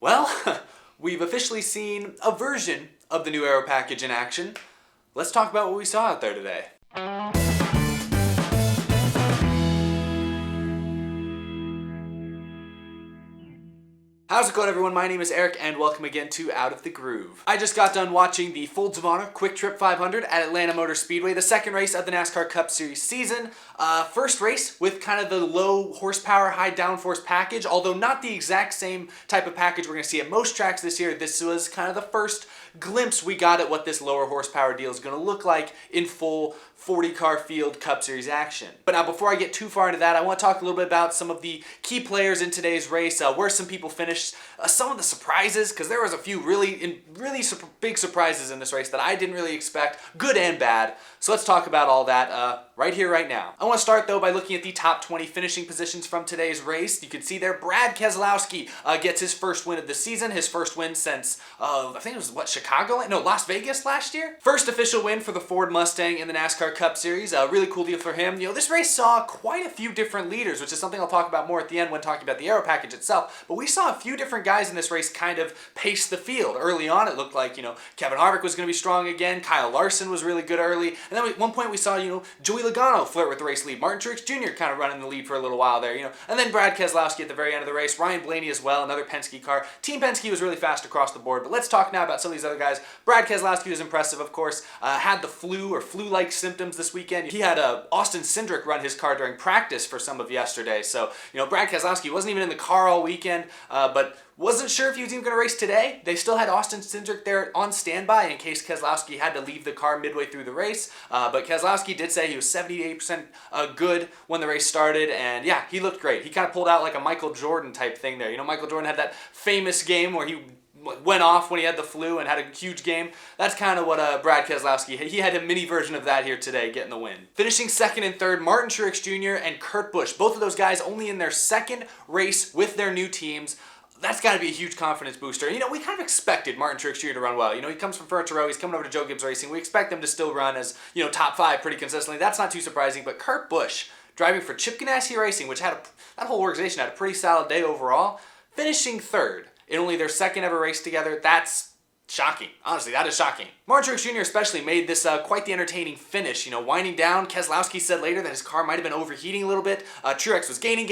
Well, we've officially seen a version of the new Aero package in action. Let's talk about what we saw out there today. How's it going, everyone? My name is Eric and welcome again to Out of the Groove. I just got done watching the Folds of Honor Quick Trip 500 at Atlanta Motor Speedway, the second race of the NASCAR Cup Series season. First race with kind of the low horsepower, high downforce package, although not the exact same type of package we're going to see at most tracks this year. This was kind of the first glimpse we got at what this lower horsepower deal is going to look like in full 40-car field Cup Series action. But now, before I get too far into that, I want to talk a little bit about some of the key players in today's race, where some people finished, some of the surprises, because there was a few really big surprises in this race that I didn't really expect, good and bad. So let's talk about all that right here, right now. I want to start, though, by looking at the top 20 finishing positions from today's race. You can see there, Brad Keselowski gets his first win of the season, his first win since, I think it was, Chicago? No, Las Vegas last year? First official win for the Ford Mustang in the NASCAR Cup Series. A really cool deal for him. You know, this race saw quite a few different leaders, which is something I'll talk about more at the end when talking about the Aero package itself. But we saw a few different guys in this race kind of pace the field. Early on, it looked like, Kevin Harvick was going to be strong again. Kyle Larson was really good early. And then at one point we saw, Joey Logano flirt with the race lead. Martin Truex Jr. kind of running the lead for a little while there, And then Brad Keselowski at the very end of the race. Ryan Blaney as well, another Penske car. Team Penske was really fast across the board. But let's talk now about some of these other guys. Brad Keselowski was impressive, of course. Had the flu or flu-like symptoms this weekend. He had Austin Cindric run his car during practice for some of yesterday. So, Brad Keselowski wasn't even in the car all weekend, but wasn't sure if he was even going to race today. They still had Austin Cindric there on standby in case Keselowski had to leave the car midway through the race. But Keselowski did say he was 78% good when the race started, and yeah, he looked great. He kind of pulled out like a Michael Jordan type thing there. Michael Jordan had that famous game where he went off when he had the flu and had a huge game. That's kind of what Brad Keselowski, he had a mini version of that here today, getting the win. Finishing second and third, Martin Truex Jr. and Kurt Busch. Both of those guys only in their second race with their new teams. That's got to be a huge confidence booster. We kind of expected Martin Truex Jr. to run well. He comes from Furniture Row. He's coming over to Joe Gibbs Racing. We expect them to still run as, top 5 pretty consistently. That's not too surprising. But Kurt Busch, driving for Chip Ganassi Racing, which that whole organization had a pretty solid day overall, finishing third in only their second ever race together. That's shocking. Honestly, that is shocking. Martin Truex Jr. especially made this quite the entertaining finish. Winding down, Keselowski said later that his car might have been overheating a little bit. Truex was gaining.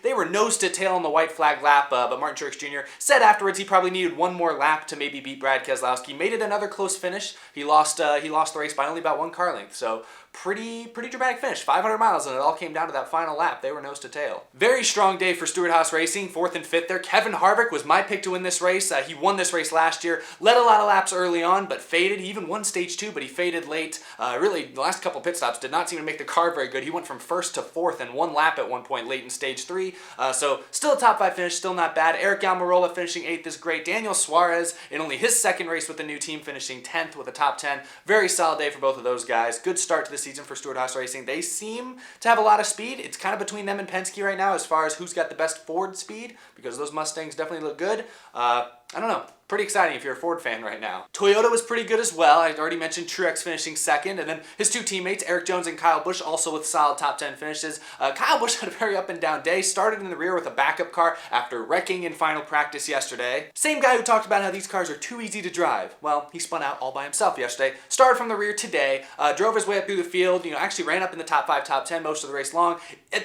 They were nose to tail on the white flag lap, but Martin Truex Jr. said afterwards he probably needed one more lap to maybe beat Brad Keselowski. Made it another close finish. He lost the race by only about 1 car length. So pretty dramatic finish. 500 miles, and it all came down to that final lap. They were nose to tail. Very strong day for Stewart-Haas Racing, 4th and 5th there. Kevin Harvick was my pick to win this race. He won this race last year. Led a lot of laps early on, but faded. He even won stage 2, but he faded late. Really, the last couple pit stops did not seem to make the car very good. He went from 1st to 4th and 1 lap at one point late in stage 3. So still a top 5 finish, still not bad. Eric Almirola finishing 8th is great. Daniel Suarez in only his second race with the new team finishing 10th with a top 10. Very solid day for both of those guys. Good start to the season for Stewart-Haas Racing. They seem to have a lot of speed. It's kind of between them and Penske right now as far as who's got the best Ford speed, because those Mustangs definitely look good. I don't know. Pretty exciting if you're a Ford fan right now. Toyota was pretty good as well. I already mentioned Truex finishing second, and then his two teammates, Eric Jones and Kyle Busch, also with solid top 10 finishes. Kyle Busch had a very up and down day. Started in the rear with a backup car after wrecking in final practice yesterday. Same guy who talked about how these cars are too easy to drive. Well, he spun out all by himself yesterday. Started from the rear today, drove his way up through the field, actually ran up in the top 5, top 10 most of the race long.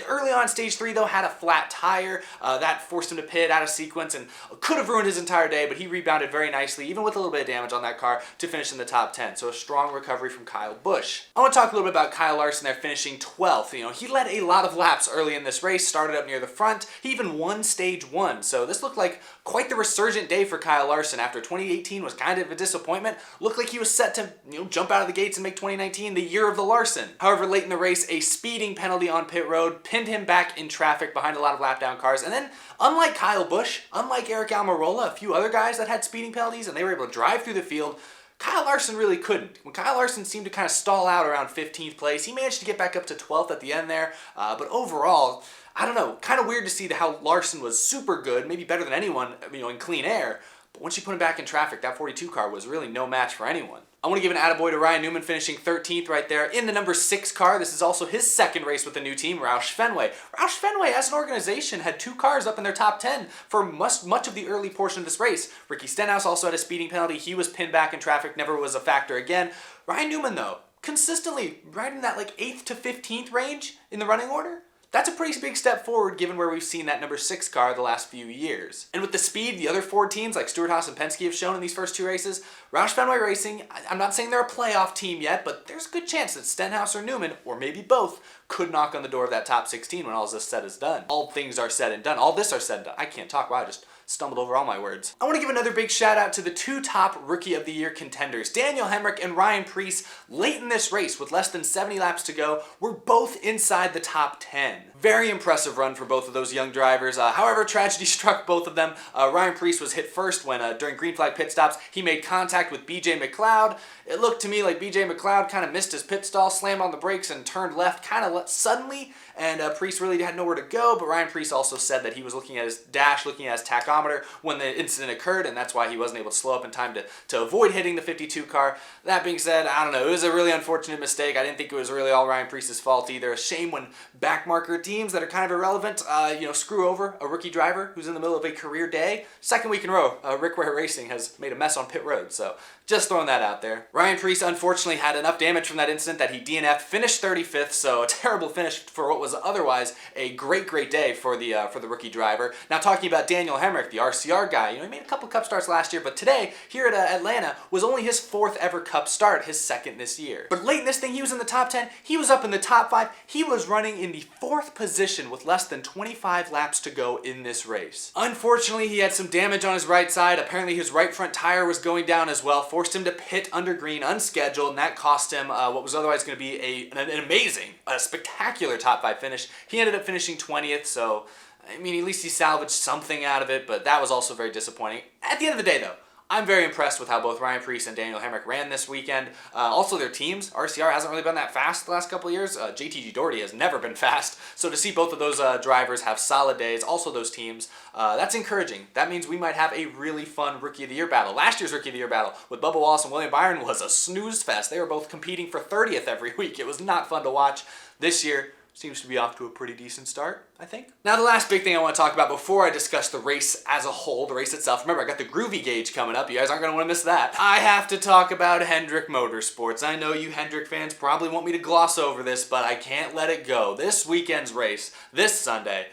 Early on stage 3 though, had a flat tire. That forced him to pit out of sequence and could have ruined his entire day, but he rebounded very nicely, even with a little bit of damage on that car, to finish in the top 10. So a strong recovery from Kyle Busch. I want to talk a little bit about Kyle Larson there finishing 12th. He led a lot of laps early in this race, started up near the front. He even won stage 1. So this looked like quite the resurgent day for Kyle Larson after 2018 was kind of a disappointment. Looked like he was set to jump out of the gates and make 2019 the year of the Larson. However, late in the race, a speeding penalty on pit road pinned him back in traffic behind a lot of lap down cars. And then, unlike Kyle Busch, unlike Eric Almirola, a few other guys that had speeding penalties and they were able to drive through the field, Kyle Larson really couldn't. When Kyle Larson seemed to kind of stall out around 15th place, he managed to get back up to 12th at the end there. But overall, I don't know, kind of weird to see how Larson was super good, maybe better than anyone, in clean air. But once you put him back in traffic, that 42 car was really no match for anyone. I want to give an attaboy to Ryan Newman finishing 13th right there in the number 6 car. This is also his second race with the new team, Roush Fenway. Roush Fenway, as an organization, had 2 cars up in their top 10 for much of the early portion of this race. Ricky Stenhouse also had a speeding penalty. He was pinned back in traffic, never was a factor again. Ryan Newman, though, consistently right in that like 8th to 15th range in the running order. That's a pretty big step forward given where we've seen that number 6 car the last few years. And with the speed the other Ford teams like Stewart-Haas and Penske have shown in these first 2 races, Roush Fenway Racing, I'm not saying they're a playoff team yet, but there's a good chance that Stenhouse or Newman, or maybe both, could knock on the door of that top 16 when all this said is done. All things are said and done. All this are said and done. I can't talk. Wow, I just stumbled over all my words. I want to give another big shout out to the 2 top Rookie of the Year contenders. Daniel Hemrick and Ryan Preece, late in this race with less than 70 laps to go, were both inside the top 10. Very impressive run for both of those young drivers. However, tragedy struck both of them. Ryan Preece was hit first when during green flag pit stops, he made contact with BJ McLeod. It looked to me like BJ McLeod kind of missed his pit stall, slammed on the brakes, and turned left kind of suddenly, and Preece really had nowhere to go, but Ryan Preece also said that he was looking at his dash, looking at his tachometer when the incident occurred, and that's why he wasn't able to slow up in time to avoid hitting the 52 car. That being said, I don't know, it was a really unfortunate mistake. I didn't think it was really all Ryan Preece's fault either. A shame when backmarker teams that are kind of irrelevant, screw over a rookie driver who's in the middle of a career day. Second week in a row, Rick Ware Racing has made a mess on pit road, so just throwing that out there. Ryan Preece unfortunately had enough damage from that incident that he DNF'd, finished 35th, so a terrible finish for what was otherwise a great day for the rookie driver. Now talking about Daniel Hemrick, the RCR guy, he made a couple Cup starts last year, but today here at Atlanta was only his 4th ever Cup start, his 2nd this year. But late in this thing, he was in the top 10, he was up in the top 5, he was running in the 4th position with less than 25 laps to go in this race. Unfortunately, he had some damage on his right side. Apparently his right front tire was going down as well, forced him to pit under green unscheduled, and that cost him what was otherwise going to be an amazing, spectacular top 5 finish. He ended up finishing 20th, so I mean, at least he salvaged something out of it, but that was also very disappointing. At the end of the day, though, I'm very impressed with how both Ryan Preece and Daniel Hemrick ran this weekend. Also, their teams, RCR hasn't really been that fast the last couple of years. JTG Doherty has never been fast. So to see both of those drivers have solid days, also those teams, that's encouraging. That means we might have a really fun Rookie of the Year battle. Last year's Rookie of the Year battle with Bubba Wallace and William Byron was a snooze fest. They were both competing for 30th every week. It was not fun to watch. This year seems to be off to a pretty decent start, I think. Now, the last big thing I want to talk about before I discuss the race as a whole, the race itself. Remember, I got the Groovy Gauge coming up. You guys aren't going to want to miss that. I have to talk about Hendrick Motorsports. I know you Hendrick fans probably want me to gloss over this, but I can't let it go. This weekend's race, this Sunday,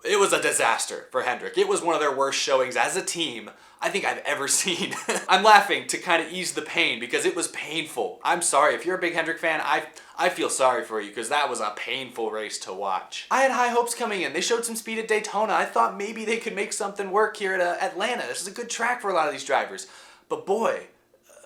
it was a disaster for Hendrick. It was one of their worst showings as a team I think I've ever seen. I'm laughing to kind of ease the pain because it was painful. I'm sorry, if you're a big Hendrick fan, I feel sorry for you because that was a painful race to watch. I had high hopes coming in. They showed some speed at Daytona. I thought maybe they could make something work here at Atlanta. This is a good track for a lot of these drivers. But boy,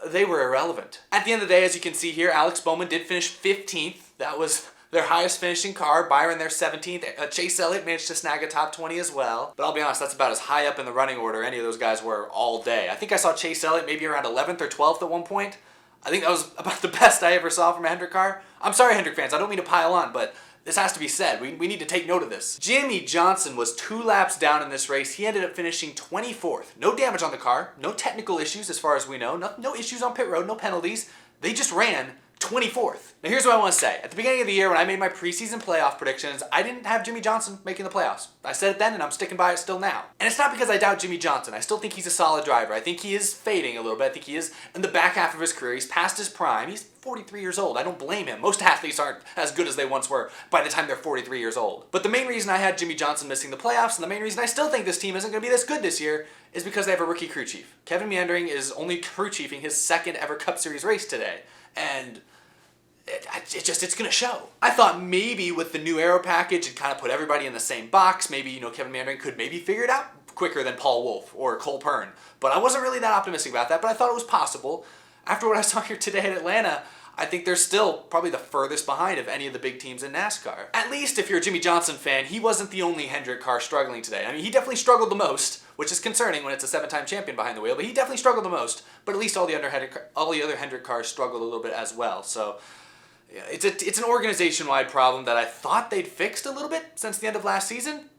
they were irrelevant. At the end of the day, as you can see here, Alex Bowman did finish 15th. That was their highest finishing car. Byron their 17th. Chase Elliott managed to snag a top 20 as well. But I'll be honest, that's about as high up in the running order any of those guys were all day. I think I saw Chase Elliott maybe around 11th or 12th at one point. I think that was about the best I ever saw from a Hendrick car. I'm sorry, Hendrick fans, I don't mean to pile on, but this has to be said. We need to take note of this. Jimmy Johnson was 2 laps down in this race. He ended up finishing 24th. No damage on the car, no technical issues as far as we know, no issues on pit road, no penalties. They just ran 24th. Now here's what I want to say. At the beginning of the year when I made my preseason playoff predictions, I didn't have Jimmy Johnson making the playoffs. I said it then and I'm sticking by it still now. And it's not because I doubt Jimmy Johnson. I still think he's a solid driver. I think he is fading a little bit. I think he is in the back half of his career. He's past his prime. He's 43 years old. I don't blame him. Most athletes aren't as good as they once were by the time they're 43 years old. But the main reason I had Jimmy Johnson missing the playoffs and the main reason I still think this team isn't going to be this good this year is because they have a rookie crew chief. Kevin Meandering is only crew chiefing his 2nd ever Cup Series race today. And it's going to show. I thought maybe with the new Aero package and kind of put everybody in the same box, maybe, Kevin Meandering could maybe figure it out quicker than Paul Wolfe or Cole Pern. But I wasn't really that optimistic about that, but I thought it was possible. After what I saw here today at Atlanta, I think they're still probably the furthest behind of any of the big teams in NASCAR. At least if you're a Jimmy Johnson fan, he wasn't the only Hendrick car struggling today. I mean, he definitely struggled the most, which is concerning when it's a 7-time champion behind the wheel, but he definitely struggled the most. But at least all the other Hendrick cars struggled a little bit as well. So yeah, it's an organization-wide problem that I thought they'd fixed a little bit since the end of last season,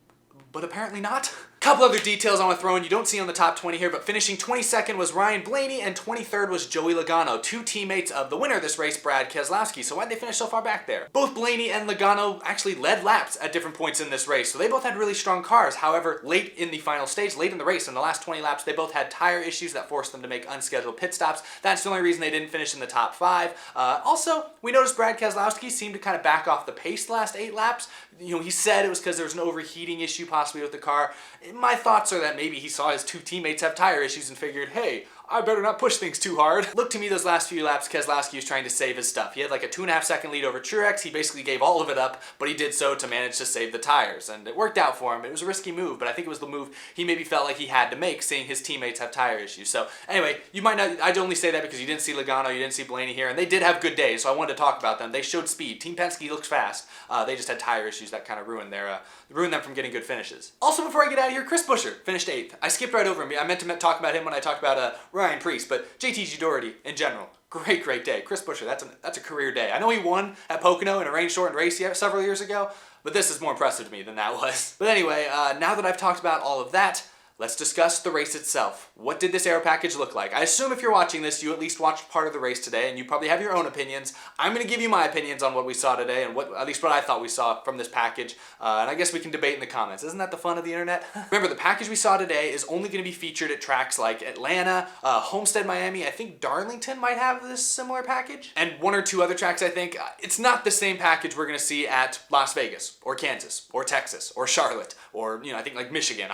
but apparently not. Couple other details I want to throw in you don't see on the top 20 here, but finishing 22nd was Ryan Blaney and 23rd was Joey Logano, two teammates of the winner of this race, Brad Keselowski. So why'd they finish so far back there? Both Blaney and Logano actually led laps at different points in this race, so they both had really strong cars. However, late in the final stage, late in the race, in the last 20 laps, they both had tire issues that forced them to make unscheduled pit stops. That's the only reason they didn't finish in the top 5. Also, we noticed Brad Keselowski seemed to kind of back off the pace the last 8 laps. You know, he said it was because there was an overheating issue possibly with the car. My thoughts are that maybe he saw his two teammates have tire issues and figured, hey, I better not push things too hard. Look, to me, those last few laps, Keselowski was trying to save his stuff. He had like a 2.5 second lead over Truex. He basically gave all of it up, but he did so to manage to save the tires. And it worked out for him. It was a risky move, but I think it was the move he maybe felt like he had to make, seeing his teammates have tire issues. So anyway, you might not, I'd only say that because you didn't see Logano, you didn't see Blaney here, and they did have good days, so I wanted to talk about them. They showed speed. Team Penske looks fast. They just had tire issues that kind of ruined them from getting good finishes. Also, before I get out of here, Chris Buescher finished 8th. I skipped right over him. I meant to talk about him when I talked about Ryan Preece, but JTG Doherty in general. Great day. Chris Buescher, that's a career day. I know he won at Pocono in a rain-shortened race several years ago, but this is more impressive to me than that was. But anyway, now that I've talked about all of that, let's discuss the race itself. What did this Aero package look like? I assume if you're watching this, you at least watched part of the race today, and you probably have your own opinions. I'm going to give you my opinions on what we saw today, and at least what I thought we saw from this package, and I guess we can debate in the comments. Isn't that the fun of the internet? Remember, the package we saw today is only going to be featured at tracks like Atlanta, Homestead, Miami. I think Darlington might have this similar package, and 1 or 2 other tracks, I think. It's not the same package we're going to see at Las Vegas, or Kansas, or Texas, or Charlotte, or, I think like Michigan,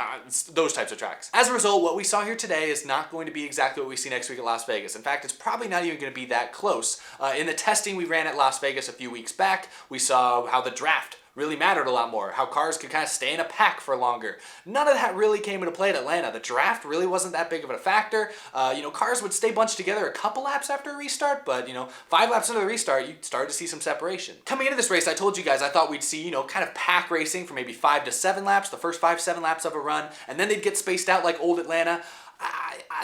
those types of tracks. As a result, what we saw here today is not going to be exactly what we see next week at Las Vegas. In fact, it's probably not even going to be that close. In the testing we ran at Las Vegas a few weeks back, we saw how the draft really mattered a lot more, how cars could kind of stay in a pack for longer. None of that really came into play at Atlanta. The draft really wasn't that big of a factor. Cars would stay bunched together a couple laps after a restart, but 5 laps into the restart, you started to see some separation. Coming into this race, I told you guys I thought we'd see, kind of pack racing for maybe 5 to 7 laps, the first 5-7 laps of a run, and then they'd get spaced out like old Atlanta.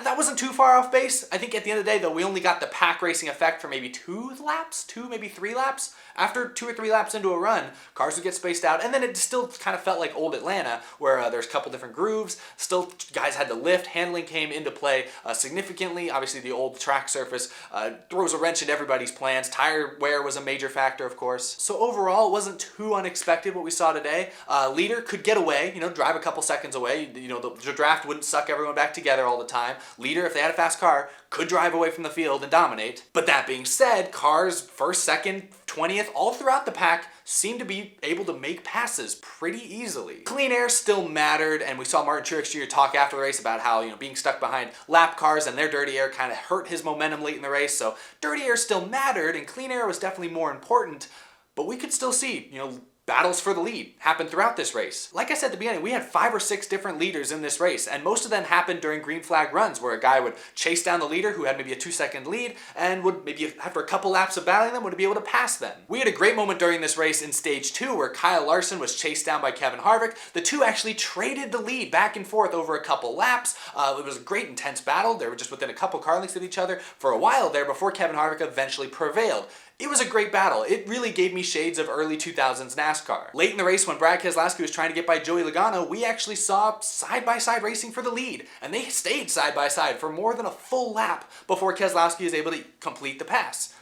That wasn't too far off base. I think at the end of the day, though, we only got the pack racing effect for maybe 2 laps, maybe 3 laps. After 2 or 3 laps into a run, cars would get spaced out, and then it still kind of felt like old Atlanta, where there's a couple different grooves. Still, guys had to lift. Handling came into play significantly. Obviously, the old track surface throws a wrench into everybody's plans. Tire wear was a major factor, of course. So overall, it wasn't too unexpected what we saw today. Leader could get away, drive a couple seconds away. The draft wouldn't suck everyone back together all the time. Leader, if they had a fast car, could drive away from the field and dominate. But that being said, cars first, second, 20th, all throughout the pack seemed to be able to make passes pretty easily. Clean air still mattered, and we saw Martin Truex Jr. talk after the race about how, being stuck behind lap cars and their dirty air kind of hurt his momentum late in the race. So dirty air still mattered, and clean air was definitely more important, but we could still see, battles for the lead happened throughout this race. Like I said at the beginning, we had 5 or 6 different leaders in this race, and most of them happened during green flag runs, where a guy would chase down the leader who had maybe a 2-second lead, and would maybe, after a couple laps of battling them, would be able to pass them. We had a great moment during this race in stage 2, where Kyle Larson was chased down by Kevin Harvick. The two actually traded the lead back and forth over a couple laps. It was a great intense battle. They were just within a couple car lengths of each other for a while there before Kevin Harvick eventually prevailed. It was a great battle. It really gave me shades of early 2000s NASCAR. Late in the race, when Brad Keselowski was trying to get by Joey Logano, we actually saw side-by-side racing for the lead, and they stayed side-by-side for more than a full lap before Keselowski was able to complete the pass.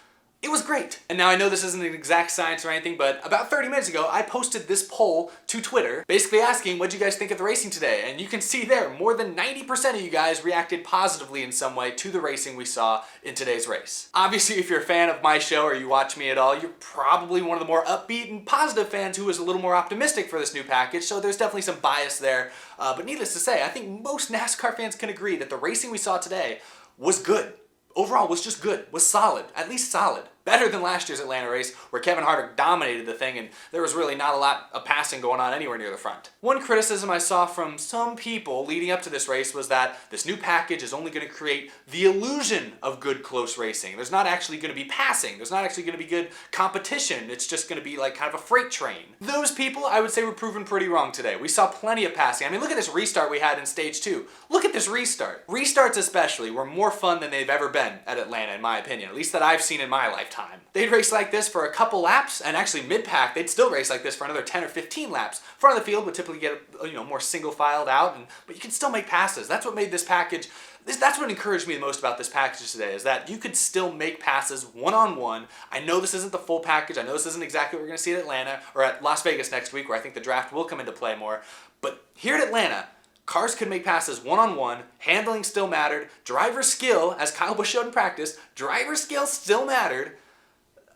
It was great. And now I know this isn't an exact science or anything, but about 30 minutes ago, I posted this poll to Twitter, basically asking, what do you guys think of the racing today? And you can see there, more than 90% of you guys reacted positively in some way to the racing we saw in today's race. Obviously, if you're a fan of my show or you watch me at all, you're probably one of the more upbeat and positive fans who is a little more optimistic for this new package, so there's definitely some bias there. But needless to say, I think most NASCAR fans can agree that the racing we saw today was good. Overall, was just good, was solid, at least solid. Better than last year's Atlanta race, where Kevin Harvick dominated the thing and there was really not a lot of passing going on anywhere near the front. One criticism I saw from some people leading up to this race was that this new package is only going to create the illusion of good close racing. There's not actually going to be passing. There's not actually going to be good competition. It's just going to be like kind of a freight train. Those people, I would say, were proven pretty wrong today. We saw plenty of passing. I mean, look at this restart we had in stage 2. Look at this restart. Restarts especially were more fun than they've ever been at Atlanta, in my opinion, at least that I've seen in my lifetime. lifetime. They'd race like this for a couple laps, and actually mid-pack, they'd still race like this for another 10 or 15 laps. Front of the field would typically get, more single-filed out, but you can still make passes. That's what made this package, that's what encouraged me the most about this package today, is that you could still make passes one-on-one. I know this isn't the full package. I know this isn't exactly what we're going to see at Atlanta, or at Las Vegas next week, where I think the draft will come into play more. But here at Atlanta, cars could make passes one-on-one, handling still mattered, driver skill, as Kyle Busch showed in practice, driver skill still mattered.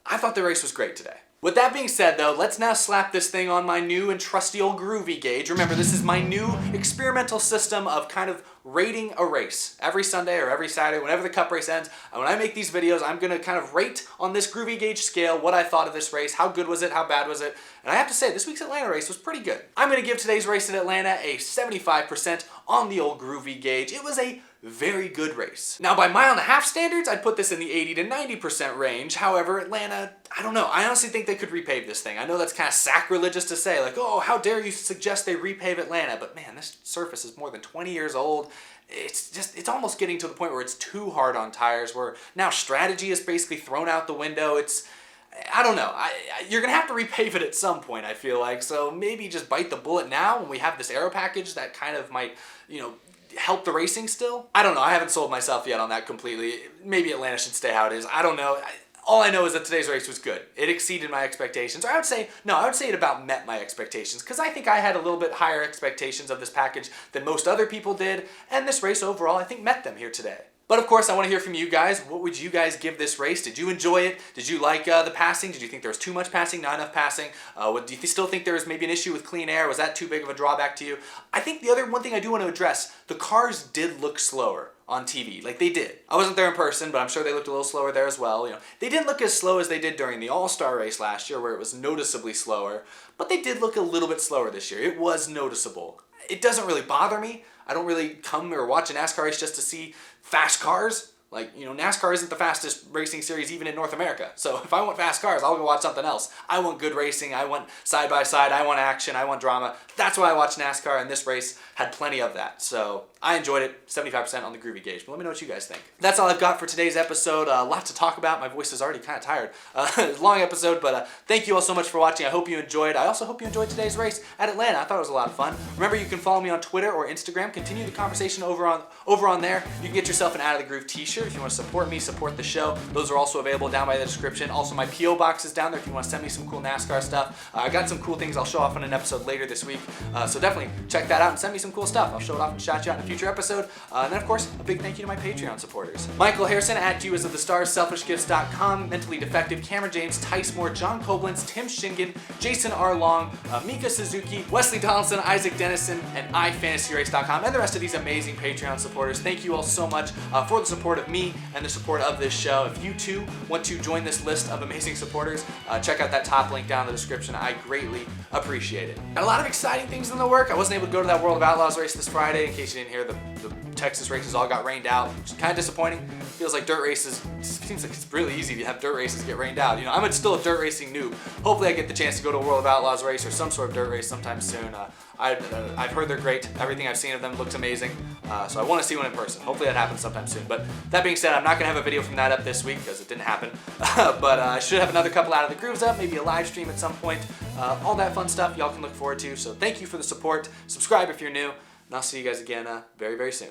I thought the race was great today. With that being said though, let's now slap this thing on my new and trusty old Groovy Gauge. Remember, this is my new experimental system of kind of rating a race. Every Sunday or every Saturday, whenever the Cup race ends, and when I make these videos, I'm going to kind of rate on this Groovy Gauge scale what I thought of this race, how good was it, how bad was it, and I have to say, this week's Atlanta race was pretty good. I'm going to give today's race at Atlanta a 75% on the old Groovy Gauge. It was a very good race. Now, by mile-and-a-half standards, I'd put this in the 80 to 90% range. However, Atlanta, I don't know. I honestly think they could repave this thing. I know that's kind of sacrilegious to say, like, oh, how dare you suggest they repave Atlanta? But man, this surface is more than 20 years old. It's almost getting to the point where it's too hard on tires, where now strategy is basically thrown out the window. I don't know. You're going to have to repave it at some point, I feel like. So maybe just bite the bullet now when we have this Aero package that kind of might, help the racing still. I don't know. I haven't sold myself yet on that completely. Maybe Atlanta should stay how it is. I don't know. All I know is that today's race was good. It exceeded my expectations. Or I would say it about met my expectations, because I think I had a little bit higher expectations of this package than most other people did, and this race overall I think met them here today. But of course, I want to hear from you guys. What would you guys give this race? Did you enjoy it? Did you like the passing? Did you think there was too much passing, not enough passing? Do you still think there was maybe an issue with clean air? Was that too big of a drawback to you? I think the other one thing I do want to address, the cars did look slower on TV. Like, they did. I wasn't there in person, but I'm sure they looked a little slower there as well. They didn't look as slow as they did during the All-Star race last year, where it was noticeably slower, but they did look a little bit slower this year. It was noticeable. It doesn't really bother me. I don't really come or watch a NASCAR race just to see fast cars. Like, NASCAR isn't the fastest racing series even in North America. So if I want fast cars, I'll go watch something else. I want good racing. I want side-by-side. I want action. I want drama. That's why I watch NASCAR, and this race had plenty of that. So I enjoyed it. 75% on the Groovy Gauge. But let me know what you guys think. That's all I've got for today's episode. Lots to talk about. My voice is already kind of tired. Long episode, but thank you all so much for watching. I hope you enjoyed. I also hope you enjoyed today's race at Atlanta. I thought it was a lot of fun. Remember, you can follow me on Twitter or Instagram. Continue the conversation over on there. You can get yourself an Out of the Groove t-shirt if you want to support me, support the show. Those are also available down by the description. Also, my P.O. box is down there if you want to send me some cool NASCAR stuff. I got some cool things I'll show off in an episode later this week. So definitely check that out and send me some cool stuff. I'll show it off and shout you out in a future episode. And then, of course, a big thank you to my Patreon supporters. Michael Harrison at Viewers of the Stars, SelfishGifts.com, Mentally Defective, Cameron James, Tice Moore, John Koblenz, Tim Shingen, Jason R. Long, Mika Suzuki, Wesley Donaldson, Isaac Dennison, and iFantasyRace.com, and the rest of these amazing Patreon supporters. Thank you all so much for the support of me and the support of this show. If you too want to join this list of amazing supporters, check out that top link down in the description. I greatly appreciate it. Got a lot of exciting things in the work. I wasn't able to go to that World of Outlaws race this Friday. In case you didn't hear, the Texas races all got rained out, which is kind of disappointing. Feels like dirt races, seems like it's really easy to have dirt races get rained out. I'm still a dirt racing noob. Hopefully I get the chance to go to a World of Outlaws race or some sort of dirt race sometime soon. I've heard they're great. Everything I've seen of them looks amazing. So I want to see one in person. Hopefully that happens sometime soon. But that being said, I'm not going to have a video from that up this week because it didn't happen. But I should have another couple Out of the Grooves up, maybe a live stream at some point. All that fun stuff y'all can look forward to. So thank you for the support. Subscribe if you're new. And I'll see you guys again very, very soon.